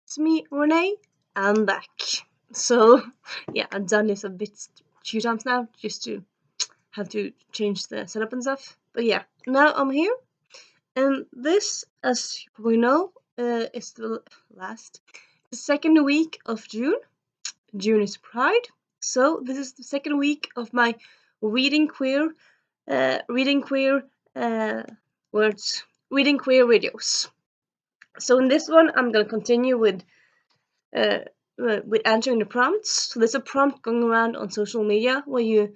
It's me, Renee. I'm back. So, yeah, I've done this a few times now, just to have to change the setup and stuff. But yeah, now I'm here, and this, as you probably know, is the second week of June. June is Pride, so this is the second week of my reading queer, reading queer words, reading queer videos. So in this one, I'm gonna continue with answering the prompts. So there's a prompt going around on social media where you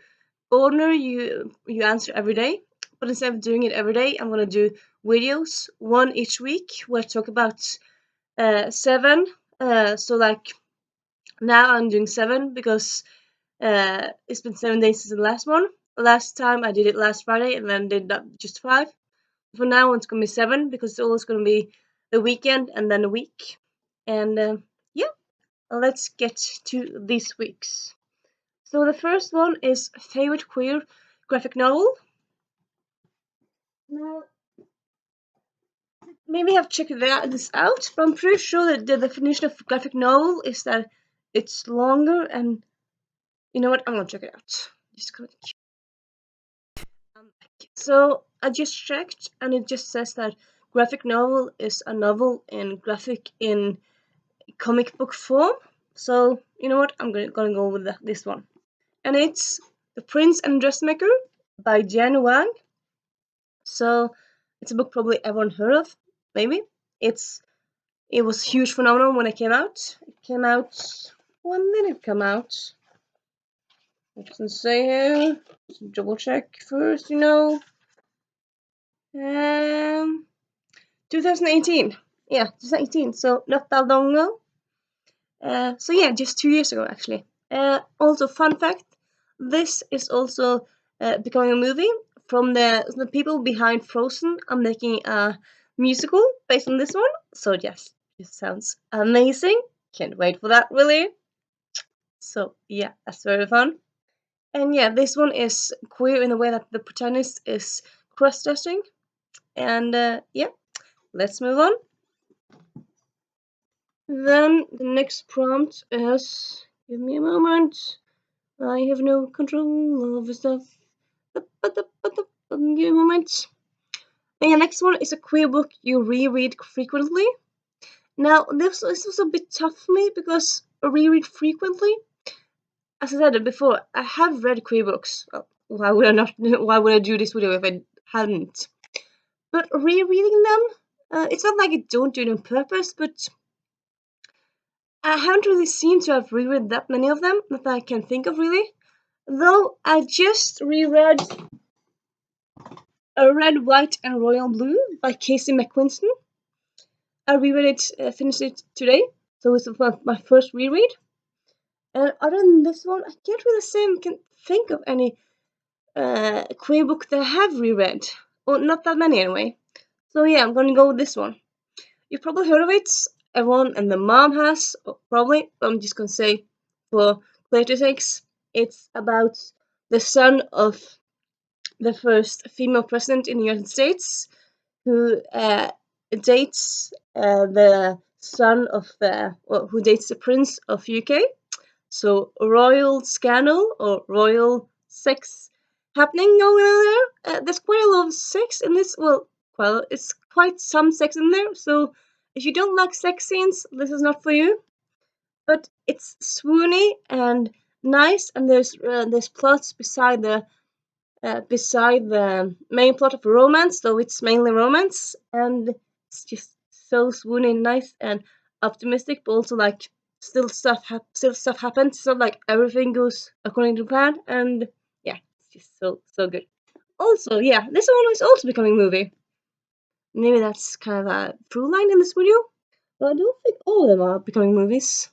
answer every day, but instead of doing it every day, I'm gonna do videos, one each week, where I talk about 7. So like now I'm doing 7 because it's been 7 days since the last one. Last time I did it last Friday and then did that just 5. For now it's gonna be 7 because it's always gonna be the weekend and then a week. And yeah. Let's get to this week's. So the first one is favorite queer graphic novel. Now, maybe I've checked this out, but I'm pretty sure that the definition of graphic novel is that it's longer and you know what? I'm gonna check it out. Just gonna. So I just checked, and it just says that graphic novel is a novel in comic book form. So you know what? I'm gonna go with this one. And it's The Prince and Dressmaker by Jen Wang. So it's a book probably everyone heard of, maybe. It was a huge phenomenon when it came out. When did it come out? It doesn't say here. Double check first, 2018. Yeah, 2018. So not that long ago. So yeah, just 2 years ago actually. Also, fun fact: this is also becoming a movie. From the people behind Frozen are making a musical based on this one. So yes, this sounds amazing. Can't wait for that, really. So yeah, that's very fun. And yeah, this one is queer in the way that the protagonist is cross-dressing. And yeah, let's move on. Then the next prompt is, give me a moment. I have no control over stuff. Give me a moment. And the next one is a queer book you reread frequently. Now, this was a bit tough for me because I reread frequently. As I said before, I have read queer books. Well, why would I not? Why would I do this video if I hadn't? But rereading them, it's not like I don't do it on purpose, but I haven't really seemed to have reread that many of them that I can think of, really. Though I just reread Red, White and Royal Blue by Casey McQuiston. I reread it, finished it today, so it's my first reread. And other than this one, I can't really say I can think of any queer book that I have reread. Or not that many anyway. So yeah, I'm gonna go with this one. You've probably heard of it. Everyone and their mom has, probably. But I'm just gonna say, for clarity's sakes, it's about the son of the first female president in the United States, who dates the son of who dates the prince of UK. So royal scandal or royal sex happening going on there. There's quite a lot of sex in this. Well, it's quite some sex in there. So if you don't like sex scenes, this is not for you. But it's swoony and nice, and there's plots beside the main plot of romance, though it's mainly romance, and it's just so swoony and nice and optimistic, but also like still stuff happens. It's not like everything goes according to plan, and yeah, it's just so good. Also, yeah, this one is also becoming a movie. Maybe that's kind of a through line in this video, but I don't think all of them are becoming movies.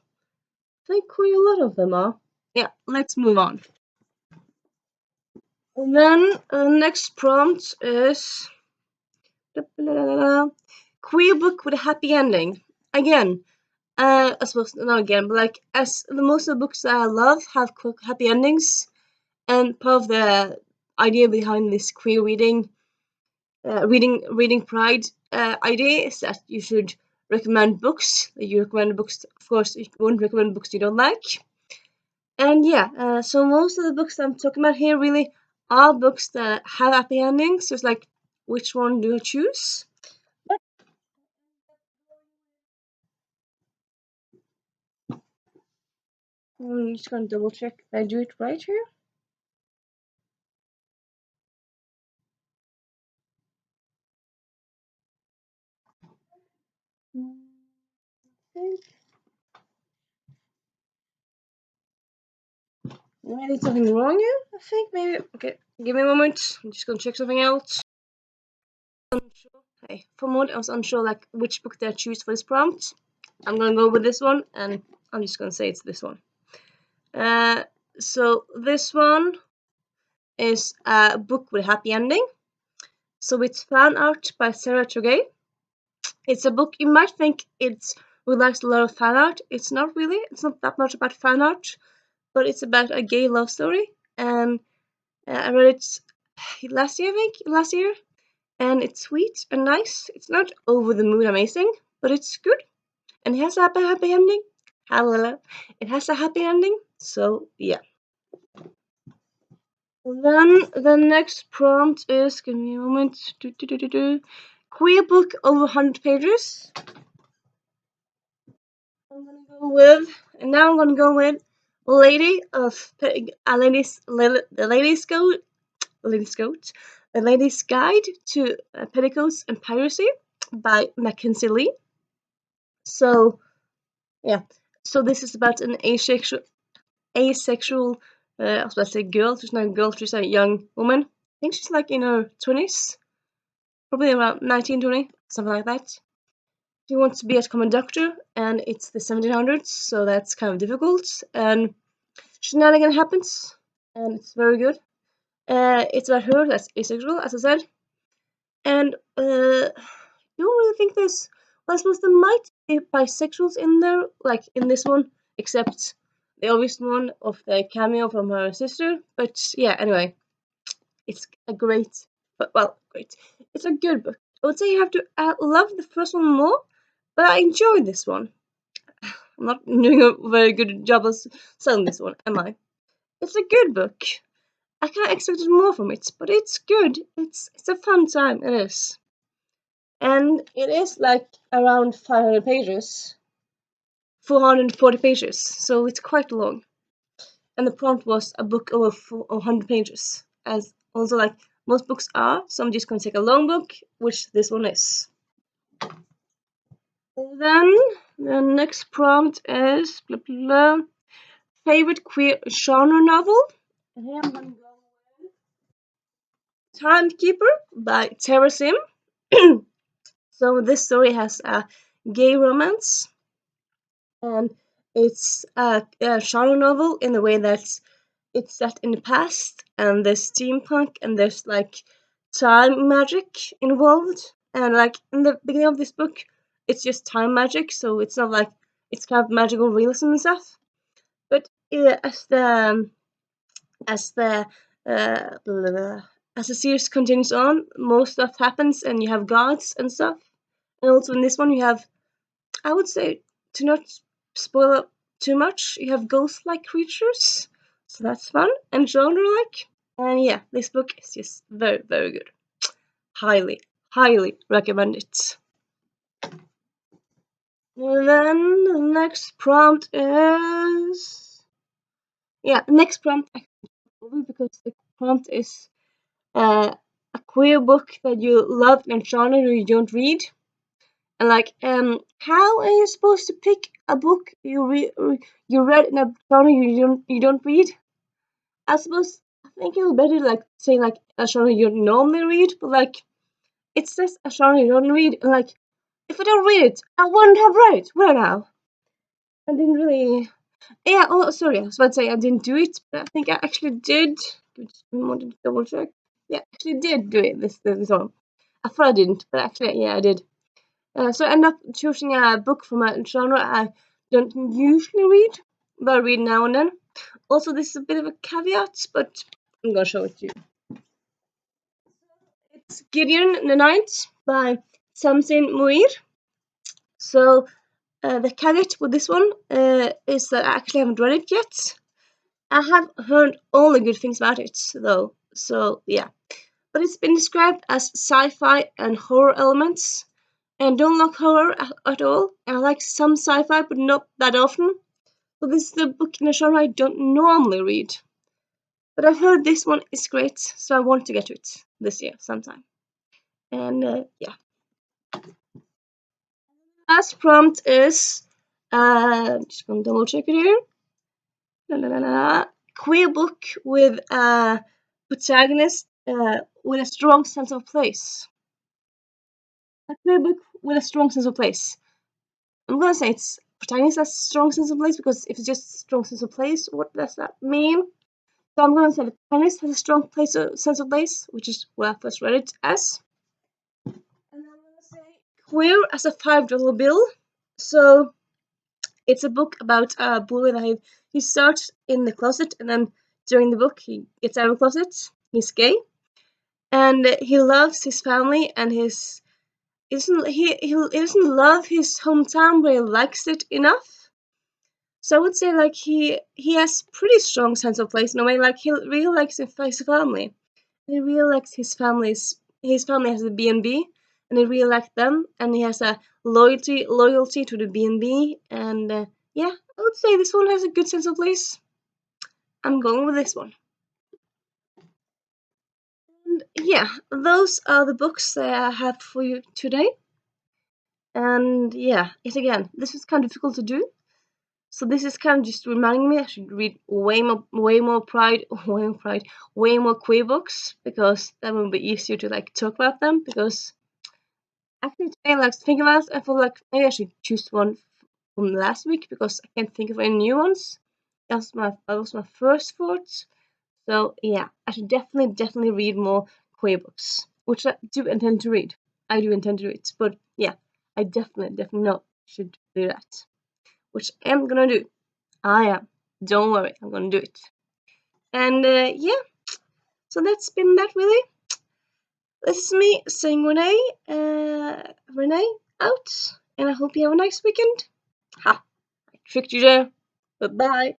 I think quite a lot of them are. Yeah, let's move on. And then the next prompt is queer book with a happy ending. Again, I suppose not again, but like as the most of the books that I love have happy endings, and part of the idea behind this queer reading, reading pride idea is that you should recommend books. You recommend books, of course, you won't recommend books you don't like. And yeah, so most of the books I'm talking about here really are books that have happy endings. So it's like, which one do I choose? I'm just gonna double check that I do it right here. Maybe I did something wrong here, I think. Maybe. Okay, give me a moment. I'm just gonna check something else. Hey, for a moment I was unsure like which book did I choose for this prompt. I'm gonna go with this one, and I'm just gonna say it's this one. So this one is a book with a happy ending. So it's fan art by Sarah Togay. It's a book you might think it's relaxed a lot of fan art. It's not really. It's not that much about fan art, but it's about a gay love story. And I read it last year, I think, last year. And it's sweet and nice. It's not over the moon amazing, but it's good. And it has a happy ending. Hallelujah. It has a happy ending. So yeah. Then the next prompt is, give me a moment. Queer book over 100 pages. I'm gonna go with, and now I'm gonna go with Lady of a Lady's the Lady's Goat, Lady's Goat, a Lady's Guide to Petticoats and Piracy by Mankenzie. So yeah, so this is about an asexual. I was about to say girl. She's not a girl. She's a young woman. I think she's like in her 20s, probably around 19, 20, something like that. She wants to become a doctor, and it's the 1700s, so that's kind of difficult. And shenanigan happens, and it's very good. It's about her that's asexual, as I said, and don't really think there's. Well, I suppose there might be bisexuals in there, like in this one, except the obvious one of the cameo from her sister. But yeah, anyway, it's a great, great. It's a good book. I would say you have to love the first one more, but I enjoyed this one. I'm not doing a very good job of selling this one, am I? It's a good book. I kind of expected more from it, but it's good. It's a fun time. It is, and it is like around 500 pages, 440 pages, so it's quite long. And the prompt was a book over 400 pages, as also like most books are. So I'm just gonna take a long book, which this one is. Then the next prompt is blah, blah, blah, favorite queer genre novel. And here I'm gonna go with Timekeeper by Tara Sim. So this story has a gay romance, and it's a genre novel in the way that it's set in the past, and there's steampunk, and there's like time magic involved. And like in the beginning of this book, it's just time magic, so it's not like it's kind of magical realism and stuff. But as the as the series continues on, more stuff happens, and you have gods and stuff. And also in this one, you have, I would say, to not spoil up too much, you have ghost-like creatures, so that's fun and genre-like. And yeah, this book is just very, very good. Highly, highly recommend it. And then the next prompt is, next prompt because the prompt is a queer book that you love and genre you don't read. And like, how are you supposed to pick a book you read in a genre you don't read? I suppose I think it would be better like saying like a genre you normally read, but like it's just a genre you don't read. And like, if I don't read it, I wouldn't have read it. Would I now? I didn't really. Yeah. Oh, sorry. I was about to say I didn't do it, but I think I actually did. Just wanted to double check. Yeah, I actually did do it this one. I thought I didn't, but actually, yeah, I did. So I end up choosing a book from a genre I don't usually read, but I read now and then. Also, this is a bit of a caveat, but I'm gonna show it to you. It's Gideon the Ninth by Samson Muir. So the caveat with this one is that I actually haven't read it yet. I have heard only good things about it, though. So yeah, but it's been described as sci-fi and horror elements. And I don't like horror at all. I like some sci-fi, but not that often. So this is a book in a genre I don't normally read. But I've heard this one is great, so I want to get to it this year sometime. And yeah. Last prompt is just gonna double check it here. Queer book with a protagonist with a strong sense of place. A queer book with a strong sense of place. I'm gonna say it's protagonist has a strong sense of place, because if it's just strong sense of place, what does that mean? So I'm gonna say the protagonist has a strong sense of place, which is what I first read it as. And I'm gonna say queer as a $5 bill. So it's a book about a boy that he starts in the closet, and then during the book he gets out of the closet. He's gay, and he loves his family, and he doesn't love his hometown, but he likes it enough. So I would say like he has pretty strong sense of place in a way. Like he really likes his family. He really likes his family has a B&B, and he really likes them, and he has a loyalty to the B&B, and yeah, I would say this one has a good sense of place. I'm going with this one. And yeah, those are the books that I have for you today. And yeah, again, this is kind of difficult to do. So this is kind of just reminding me I should read way more Pride, way more queer books, because that will be easier to like talk about them. Because actually today, like thinking about it, I feel like maybe I should choose one from last week, because I can't think of any new ones. That was my first thought. So yeah, I should definitely read more queer books, which I do intend to read. I do intend to read, but yeah, I definitely know I should do that, which I am gonna do. I am. Don't worry, I'm gonna do it. And yeah, so that's been that really. This is me saying Renee out, and I hope you have a nice weekend. Ha! I tricked you there. Bye bye.